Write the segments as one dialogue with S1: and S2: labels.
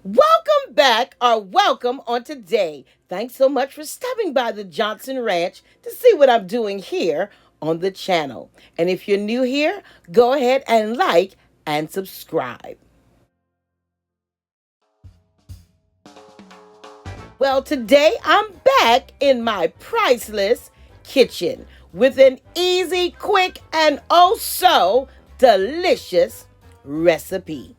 S1: Welcome back or welcome on today. Thanks so much for stopping by the Johnson Ranch to see what I'm doing here on the channel. And if you're new here, go ahead and like and subscribe. Well, today I'm back in my priceless kitchen with an easy, quick, and oh so delicious recipe.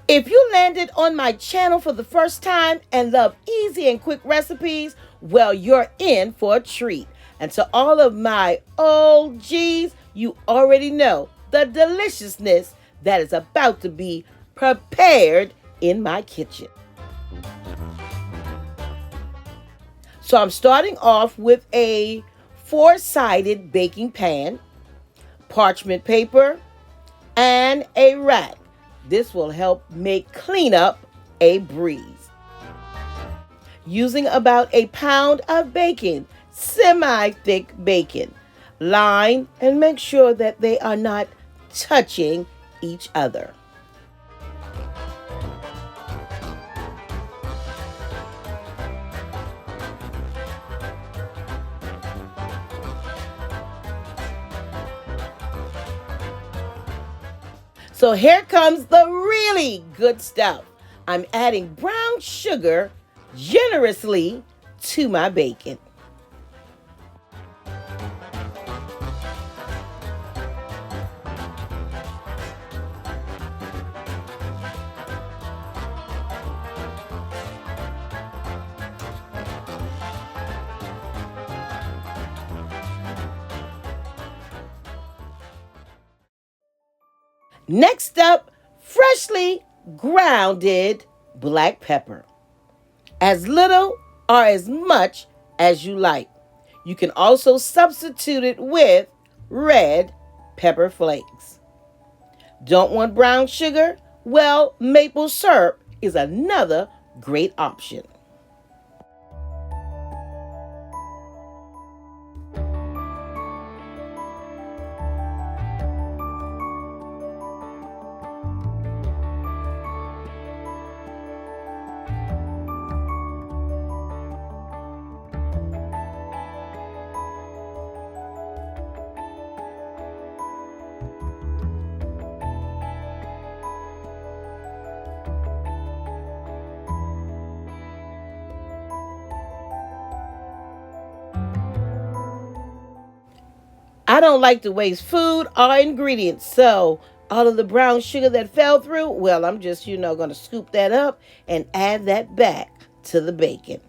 S1: If you landed on my channel for the first time and love easy and quick recipes, well, you're in for a treat. And to all of my OGs, you already know the deliciousness that is about to be prepared in my kitchen. So I'm starting off with a four-sided baking pan, parchment paper, and a rack. This will help make cleanup a breeze. Using about a pound of bacon, semi-thick bacon. Line and make sure that they are not touching each other. So here comes the really good stuff. I'm adding brown sugar generously to my bacon. Next up, freshly grounded black pepper. As little or as much as you like. You can also substitute it with red pepper flakes. Don't want brown sugar? Well, maple syrup is another great option. I don't like to waste food or ingredients, so all of the brown sugar that fell through, well, I'm just, going to scoop that up and add that back to the bacon.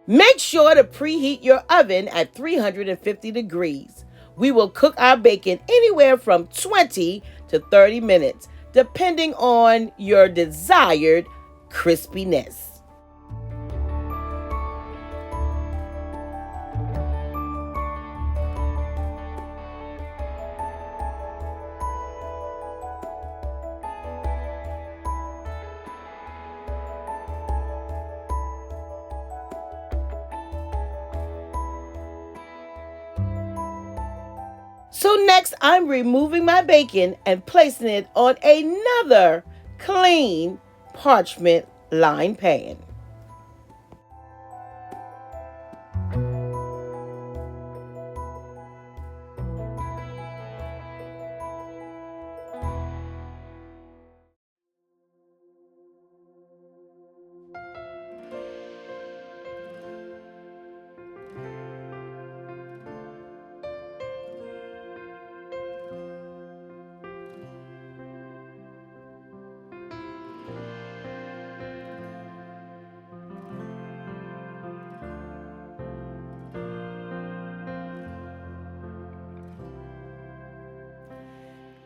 S1: Make sure to preheat your oven at 350 degrees. We will cook our bacon anywhere from 20 to 30 minutes, depending on your desired crispiness. So next, I'm removing my bacon and placing it on another clean parchment lined pan.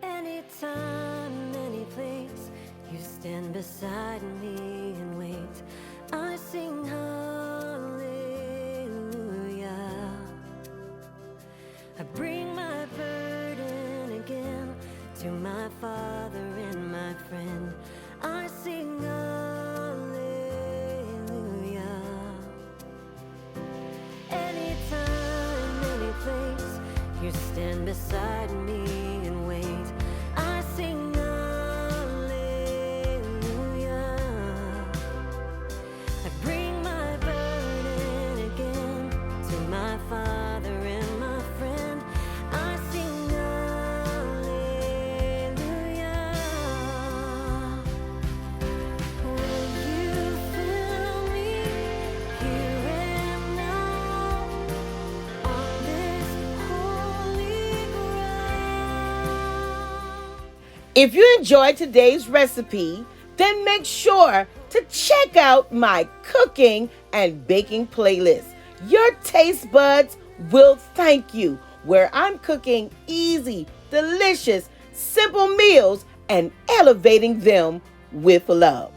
S2: Anytime, any place, you stand beside me and wait. I sing hallelujah. I bring my burden again to my Father and my friend. I sing hallelujah. Anytime, any beside me and wait. I sing hallelujah. I bring my burden again to my Father and my friend. I sing hallelujah. Will you fill me here and now on this holy ground?
S1: If you enjoyed today's recipe, then make sure to check out my cooking and baking playlist. Your taste buds will thank you, where I'm cooking easy, delicious, simple meals and elevating them with love.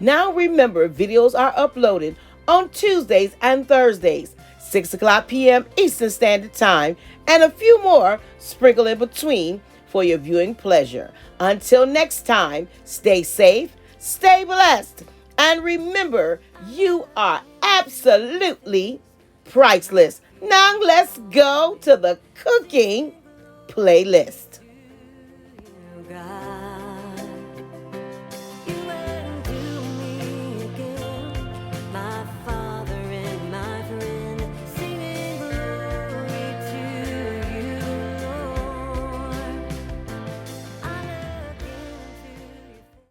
S1: Now remember, videos are uploaded on Tuesdays and Thursdays, 6 o'clock p.m. Eastern Standard Time, and a few more sprinkled in between for your viewing pleasure. Until next time, stay safe, stay blessed, and remember, you are absolutely priceless. Now let's go to the cooking playlist.